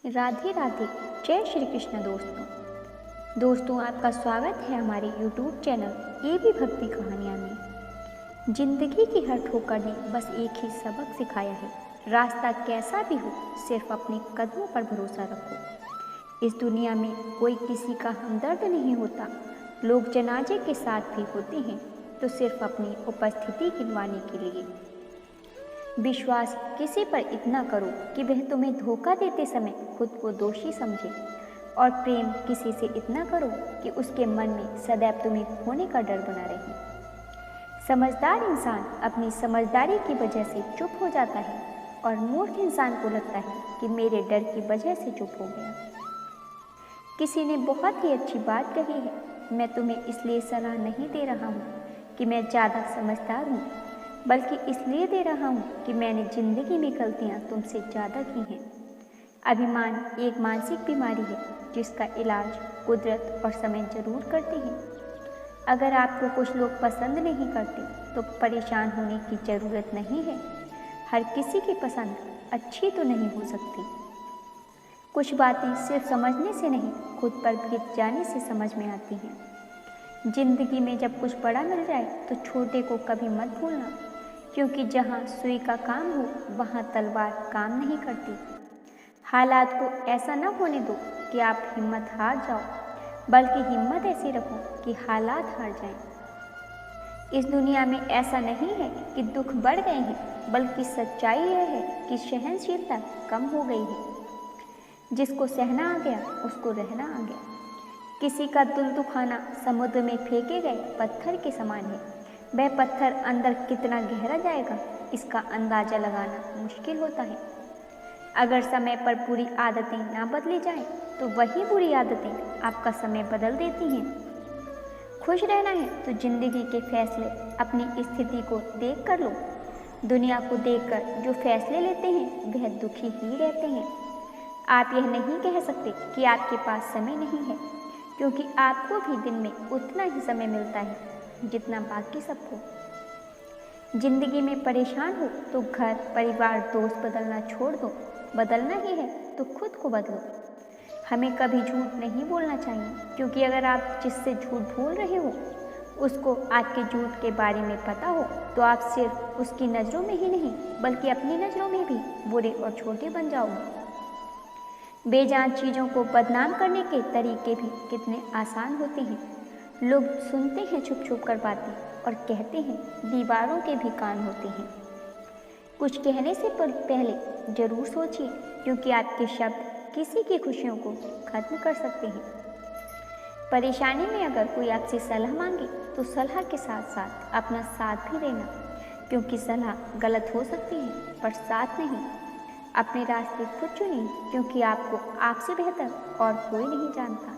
राधे राधे। जय श्री कृष्ण। दोस्तों आपका स्वागत है हमारे YouTube चैनल ये भी भक्ति कहानियाँ में। जिंदगी की हर ठोकर ने बस एक ही सबक सिखाया है, रास्ता कैसा भी हो सिर्फ अपने कदमों पर भरोसा रखो। इस दुनिया में कोई किसी का हमदर्द नहीं होता, लोग जनाजे के साथ भी होते हैं तो सिर्फ अपनी उपस्थिति गिनवाने के लिए। विश्वास किसी पर इतना करो कि वह तुम्हें धोखा देते समय खुद को दोषी समझे, और प्रेम किसी से इतना करो कि उसके मन में सदैव तुम्हें खोने का डर बना रहे। समझदार इंसान अपनी समझदारी की वजह से चुप हो जाता है और मूर्ख इंसान को लगता है कि मेरे डर की वजह से चुप हो गया। किसी ने बहुत ही अच्छी बात कही है, मैं तुम्हें इसलिए सलाह नहीं दे रहा हूँ कि मैं ज़्यादा समझदार हूँ, बल्कि इसलिए दे रहा हूँ कि मैंने ज़िंदगी में गलतियाँ तुमसे ज़्यादा की हैं। अभिमान एक मानसिक बीमारी है जिसका इलाज कुदरत और समय जरूर करते हैं। अगर आपको कुछ लोग पसंद नहीं करते तो परेशान होने की ज़रूरत नहीं है। हर किसी की पसंद अच्छी तो नहीं हो सकती। कुछ बातें सिर्फ समझने से नहीं, खुद पर बीत जाने से समझ में आती हैं। जिंदगी में जब कुछ बड़ा मिल जाए तो छोटे को कभी मत भूलना, क्योंकि जहाँ सुई का काम हो वहाँ तलवार काम नहीं करती। हालात को ऐसा न होने दो कि आप हिम्मत हार जाओ, बल्कि हिम्मत ऐसी रखो कि हालात हार जाएं। इस दुनिया में ऐसा नहीं है कि दुख बढ़ गए हैं, बल्कि सच्चाई यह है कि सहनशीलता कम हो गई है। जिसको सहना आ गया उसको रहना आ गया। किसी का दिल दुखाना समुद्र में फेंके गए पत्थर के समान है। वह पत्थर अंदर कितना गहरा जाएगा इसका अंदाजा लगाना मुश्किल होता है। अगर समय पर बुरी आदतें ना बदली जाएं, तो वही बुरी आदतें आपका समय बदल देती हैं। खुश रहना है तो जिंदगी के फैसले अपनी स्थिति को देख कर लो। दुनिया को देखकर जो फैसले लेते हैं वह दुखी ही रहते हैं। आप यह नहीं कह सकते कि आपके पास समय नहीं है, क्योंकि आपको भी दिन में उतना ही समय मिलता है जितना बाकी सबको। जिंदगी में परेशान हो तो घर परिवार दोस्त बदलना छोड़ दो। बदलना ही है तो खुद को बदलो। हमें कभी झूठ नहीं बोलना चाहिए, क्योंकि अगर आप जिससे झूठ बोल रहे हो उसको आपके झूठ के बारे में पता हो तो आप सिर्फ उसकी नज़रों में ही नहीं बल्कि अपनी नज़रों में भी बुरे और छोटे बन जाओगे। बेजान चीज़ों को बदनाम करने के तरीके भी कितने आसान होते हैं। लोग सुनते हैं छुप छुप कर बातें और कहते हैं दीवारों के भी कान होते हैं। कुछ कहने से पहले जरूर सोचिए, क्योंकि आपके शब्द किसी की खुशियों को खत्म कर सकते हैं। परेशानी में अगर कोई आपसे सलाह मांगे तो सलाह के साथ साथ अपना साथ भी देना, क्योंकि सलाह गलत हो सकती है पर साथ नहीं। अपने रास्ते खुद चुनिए, क्योंकि आपको आपसे बेहतर और कोई नहीं जानता।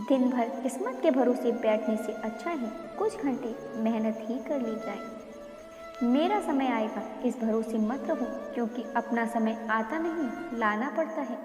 दिन भर किस्मत के भरोसे बैठने से अच्छा है कुछ घंटे मेहनत ही कर ली जाए। मेरा समय आएगा इस भरोसे मत रहो, क्योंकि अपना समय आता नहीं लाना पड़ता है।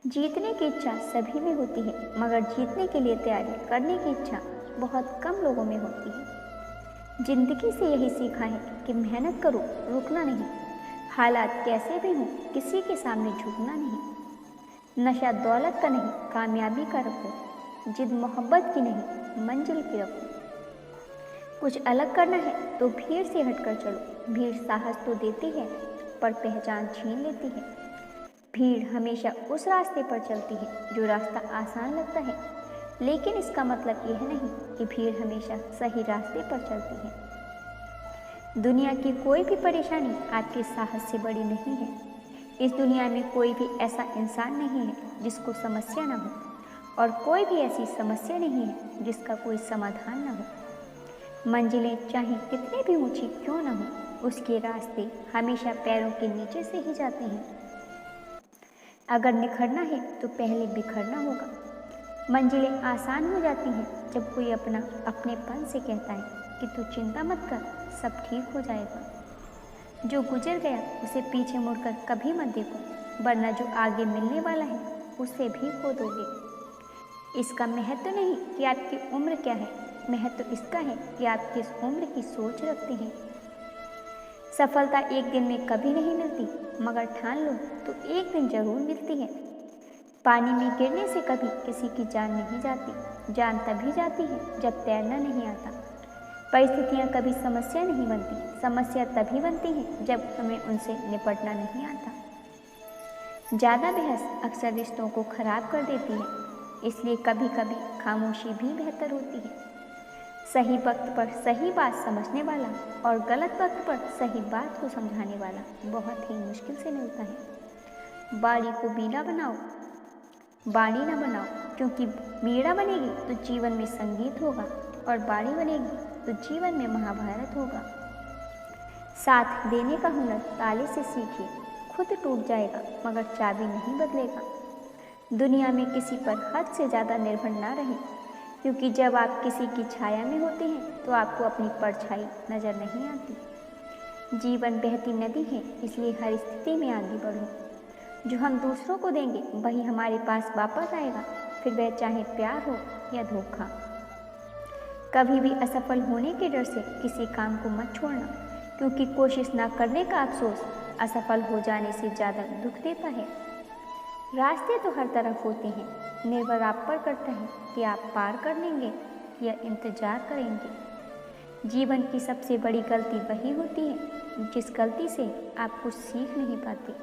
जीतने की इच्छा सभी में होती है, मगर जीतने के लिए तैयारी करने की इच्छा बहुत कम लोगों में होती है। जिंदगी से यही सीखा है कि मेहनत करो, रुकना नहीं। हालात कैसे भी हों किसी के सामने झुकना नहीं। नशा दौलत का नहीं कामयाबी का रखो। जिद मोहब्बत की नहीं मंजिल की रखो। कुछ अलग करना है तो भीड़ से हटकर चलो। भीड़ साहस तो देती है पर पहचान छीन लेती है। भीड़ हमेशा उस रास्ते पर चलती है जो रास्ता आसान लगता है, लेकिन इसका मतलब यह नहीं कि भीड़ हमेशा सही रास्ते पर चलती है। दुनिया की कोई भी परेशानी आपके साहस से बड़ी नहीं है। इस दुनिया में कोई भी ऐसा इंसान नहीं है जिसको समस्या ना हो, और कोई भी ऐसी समस्या नहीं है जिसका कोई समाधान ना हो। मंजिलें चाहे कितनी भी ऊंची क्यों ना हो, उसके रास्ते हमेशा पैरों के नीचे से ही जाते हैं। अगर निखरना है तो पहले बिखरना होगा। मंजिलें आसान हो जाती हैं जब कोई अपनेपन से कहता है कि तू चिंता मत कर, सब ठीक हो जाएगा। जो गुजर गया उसे पीछे मुड़कर कभी मत देखो, वरना जो आगे मिलने वाला है उसे भी खो दोगे। इसका महत्व नहीं कि आपकी उम्र क्या है, महत्व इसका है कि आप किस उम्र की सोच रखते हैं। सफलता एक दिन में कभी नहीं मिलती, मगर ठान लो तो एक दिन जरूर मिलती है। पानी में गिरने से कभी किसी की जान नहीं जाती, जान तभी जाती है जब तैरना नहीं आता। परिस्थितियाँ कभी समस्या नहीं बनती, समस्या तभी बनती है जब हमें उनसे निपटना नहीं आता। ज़्यादा बहस अक्सर रिश्तों को खराब कर देती है, इसलिए कभी कभी खामोशी भी बेहतर होती है। सही वक्त पर सही बात समझने वाला और गलत वक्त पर सही बात को समझाने वाला बहुत ही मुश्किल से मिलता है। बाड़ी को बीड़ा बनाओ, बाड़ी ना बनाओ, क्योंकि बीड़ा बनेगी तो जीवन में संगीत होगा और बाड़ी बनेगी तो जीवन में महाभारत होगा। साथ देने का हुनर ताले से सीखिए, खुद टूट जाएगा मगर चाबी नहीं बदलेगा। दुनिया में किसी पर हद से ज़्यादा निर्भर ना रहें, क्योंकि जब आप किसी की छाया में होते हैं तो आपको अपनी परछाई नज़र नहीं आती। जीवन बहती नदी है, इसलिए हर स्थिति में आगे बढ़ो। जो हम दूसरों को देंगे वही हमारे पास वापस आएगा, फिर वह चाहे प्यार हो या धोखा। कभी भी असफल होने के डर से किसी काम को मत छोड़ना, क्योंकि कोशिश ना करने का अफसोस असफल हो जाने से ज़्यादा दुख देता है। रास्ते तो हर तरफ होते हैं, निर्भर आप पर करता है कि आप पार कर लेंगे या इंतजार करेंगे। जीवन की सबसे बड़ी गलती वही होती है जिस गलती से आप कुछ सीख नहीं पाते।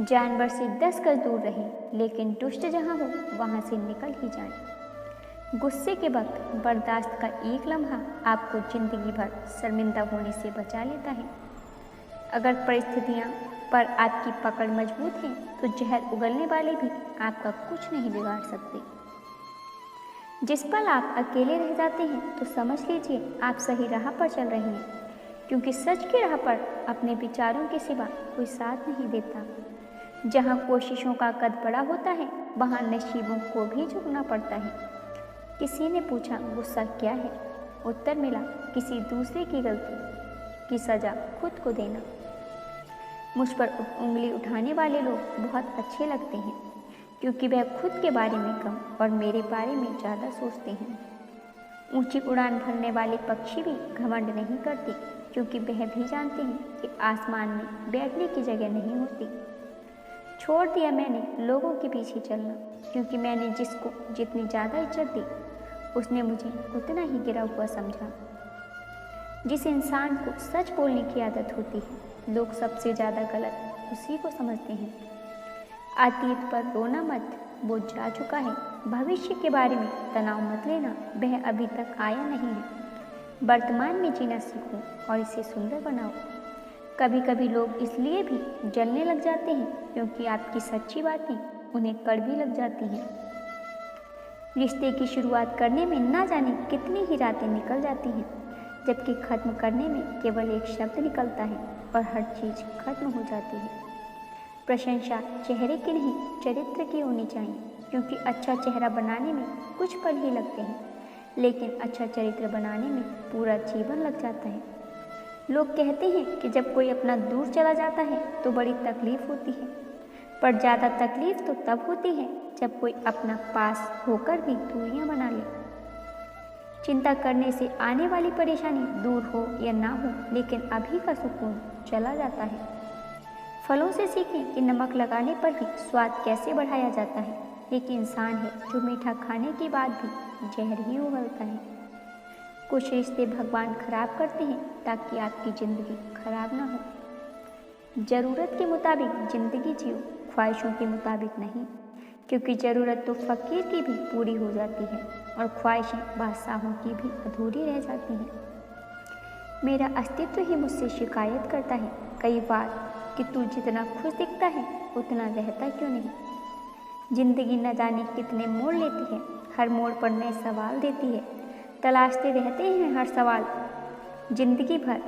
जानवर से 10 गज दूर रहें, लेकिन दुष्ट जहाँ हो वहाँ से निकल ही जाएं। गुस्से के वक्त बर्दाश्त का एक लम्हा आपको जिंदगी भर शर्मिंदा होने से बचा लेता है। अगर परिस्थितियाँ पर आपकी पकड़ मजबूत है तो जहर उगलने वाले भी आपका कुछ नहीं बिगाड़ सकते। जिस पल आप अकेले रह जाते हैं तो समझ लीजिए आप सही राह पर चल रहे हैं, क्योंकि सच की राह पर अपने विचारों के सिवा कोई साथ नहीं देता। जहाँ कोशिशों का कद बड़ा होता है वहाँ नसीबों को भी झुकना पड़ता है। किसी ने पूछा गुस्सा क्या है, उत्तर मिला किसी दूसरे की गलती की सज़ा खुद को देना। मुझ पर उंगली उठाने वाले लोग बहुत अच्छे लगते हैं, क्योंकि वह खुद के बारे में कम और मेरे बारे में ज़्यादा सोचते हैं। ऊंची उड़ान भरने वाले पक्षी भी घमंड नहीं करते, क्योंकि वह भी जानते हैं कि आसमान में बैठने की जगह नहीं होती। छोड़ दिया मैंने लोगों के पीछे चलना, क्योंकि मैंने जिसको जितनी ज़्यादा इज्जत दी उसने मुझे उतना ही गिरा हुआ समझा। जिस इंसान को सच बोलने की आदत होती है लोग सबसे ज़्यादा गलत उसी को समझते हैं। अतीत पर रोना मत, वो जा चुका है। भविष्य के बारे में तनाव मत लेना, वह अभी तक आया नहीं है। वर्तमान में जीना सीखो और इसे सुंदर बनाओ। कभी कभी लोग इसलिए भी जलने लग जाते हैं क्योंकि आपकी सच्ची बातें उन्हें कड़वी लग जाती हैं। रिश्ते की शुरुआत करने में ना जाने कितनी ही रातें निकल जाती हैं, जबकि ख़त्म करने में केवल एक शब्द निकलता है और हर चीज़ खत्म हो जाती है। प्रशंसा चेहरे की नहीं चरित्र की होनी चाहिए, क्योंकि अच्छा चेहरा बनाने में कुछ पल ही लगते हैं, लेकिन अच्छा चरित्र बनाने में पूरा जीवन लग जाता है। लोग कहते हैं कि जब कोई अपना दूर चला जाता है तो बड़ी तकलीफ़ होती है, पर ज़्यादा तकलीफ़ तो तब होती है जब कोई अपना पास होकर भी दूरियां बना ले। चिंता करने से आने वाली परेशानी दूर हो या ना हो, लेकिन अभी का सुकून चला जाता है। फलों से सीखें कि नमक लगाने पर भी स्वाद कैसे बढ़ाया जाता है। एक इंसान है जो मीठा खाने के बाद भी जहर ही उगलता है। कुछ रिश्ते भगवान खराब करते हैं ताकि आपकी ज़िंदगी खराब ना हो। ज़रूरत के मुताबिक ज़िंदगी जियो, ख्वाहिशों के मुताबिक नहीं, क्योंकि ज़रूरत तो फ़कीर की भी पूरी हो जाती है और ख्वाहिशें बादशाहों की भी अधूरी रह जाती हैं। मेरा अस्तित्व ही मुझसे शिकायत करता है कई बार कि तू जितना खुश दिखता है उतना रहता क्यों नहीं। ज़िंदगी न जाने कितने मोड़ लेती है, हर मोड़ पर नए सवाल देती है। तलाशते रहते हैं हर सवाल ज़िंदगी भर,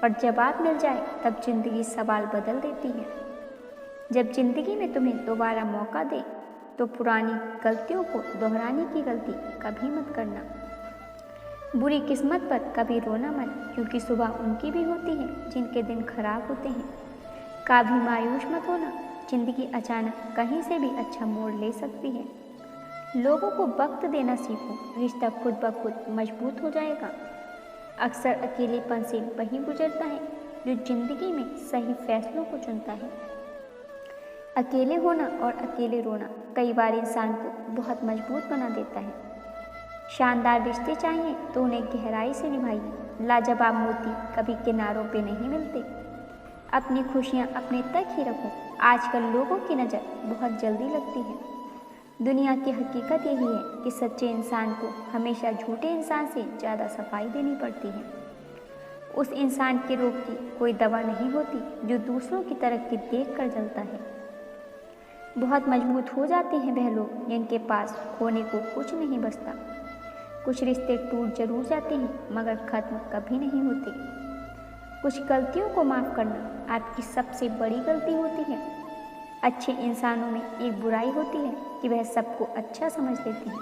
और जवाब मिल जाए तब ज़िंदगी सवाल बदल देती है। जब ज़िंदगी में तुम्हें दोबारा मौका दे तो पुरानी गलतियों को दोहराने की गलती कभी मत करना। बुरी किस्मत पर कभी रोना मत, क्योंकि सुबह उनकी भी होती है जिनके दिन खराब होते हैं। कभी मायूस मत होना, ज़िंदगी अचानक कहीं से भी अच्छा मोड़ ले सकती है। लोगों को वक्त देना सीखो, रिश्ता खुद ब खुद मजबूत हो जाएगा। अक्सर अकेलेपन से वही गुजरता है जो जिंदगी में सही फैसलों को चुनता है। अकेले होना और अकेले रोना कई बार इंसान को बहुत मजबूत बना देता है। शानदार रिश्ते चाहिए तो उन्हें गहराई से निभाइए। लाजवाब मोती कभी किनारों पे नहीं मिलते। अपनी खुशियाँ अपने तक ही रखो। आजकल लोगों की नज़र बहुत जल्दी लगती है। दुनिया की हकीकत यही है कि सच्चे इंसान को हमेशा झूठे इंसान से ज़्यादा सफाई देनी पड़ती है। उस इंसान के रोग की कोई दवा नहीं होती जो दूसरों की तरक्की देख कर जलता है। बहुत मजबूत हो जाते हैं वह लोग जिनके पास खोने को कुछ नहीं बचता। कुछ रिश्ते टूट जरूर जाते हैं मगर ख़त्म कभी नहीं होते। कुछ गलतियों को माफ़ करना आपकी सबसे बड़ी गलती होती है। अच्छे इंसानों में एक बुराई होती है कि वह सबको अच्छा समझ लेते हैं।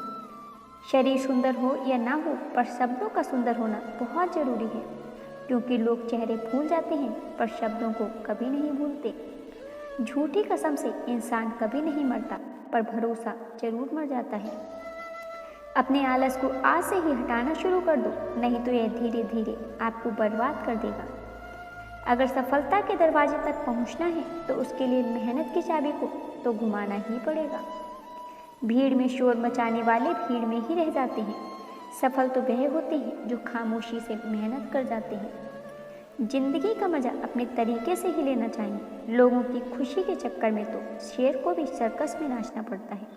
शरीर सुंदर हो या ना हो पर शब्दों का सुंदर होना बहुत ज़रूरी है, क्योंकि लोग चेहरे भूल जाते हैं पर शब्दों को कभी नहीं भूलते। झूठी कसम से इंसान कभी नहीं मरता पर भरोसा जरूर मर जाता है। अपने आलस को आज से ही हटाना शुरू कर दो, नहीं तो यह धीरे धीरे आपको बर्बाद कर देगा। अगर सफलता के दरवाजे तक पहुंचना है तो उसके लिए मेहनत की चाबी को तो घुमाना ही पड़ेगा। भीड़ में शोर मचाने वाले भीड़ में ही रह जाते हैं। सफल तो वह होते हैं जो खामोशी से मेहनत कर जाते हैं। जिंदगी का मजा अपने तरीके से ही लेना चाहिए। लोगों की खुशी के चक्कर में तो शेर को भी सर्कस में नाचना पड़ता है।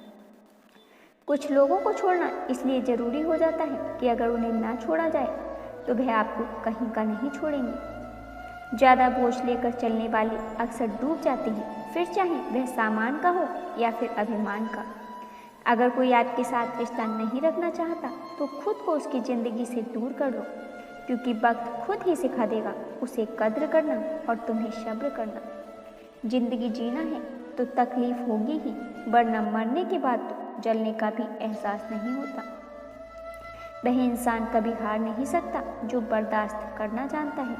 कुछ लोगों को छोड़ना इसलिए ज़रूरी हो जाता है कि अगर उन्हें ना छोड़ा जाए तो वह आपको कहीं का नहीं छोड़ेंगे। ज़्यादा बोझ लेकर चलने वाले अक्सर डूब जाते हैं, फिर चाहे वह सामान का हो या फिर अभिमान का। अगर कोई आपके साथ रिश्ता नहीं रखना चाहता तो खुद को उसकी ज़िंदगी से दूर कर लो, क्योंकि वक्त खुद ही सिखा देगा उसे कद्र करना और तुम्हें सब्र करना। जिंदगी जीना है तो तकलीफ होगी ही, वरना मरने के बाद तो जलने का भी एहसास नहीं होता। वह इंसान कभी हार नहीं सकता जो बर्दाश्त करना जानता है।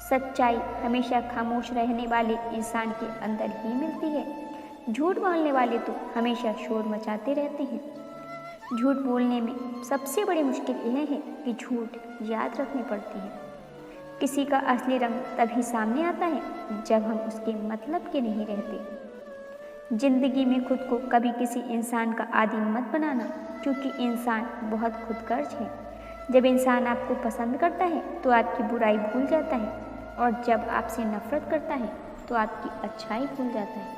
सच्चाई हमेशा खामोश रहने वाले इंसान के अंदर ही मिलती है। झूठ बोलने वाले तो हमेशा शोर मचाते रहते हैं। झूठ बोलने में सबसे बड़ी मुश्किल यह है कि झूठ याद रखनी पड़ती है। किसी का असली रंग तभी सामने आता है जब हम उसके मतलब के नहीं रहते। जिंदगी में खुद को कभी किसी इंसान का आदी मत बनाना, क्योंकि इंसान बहुत खुदगर्ज है। जब इंसान आपको पसंद करता है तो आपकी बुराई भूल जाता है, और जब आपसे नफरत करता है तो आपकी अच्छाई भूल जाता है।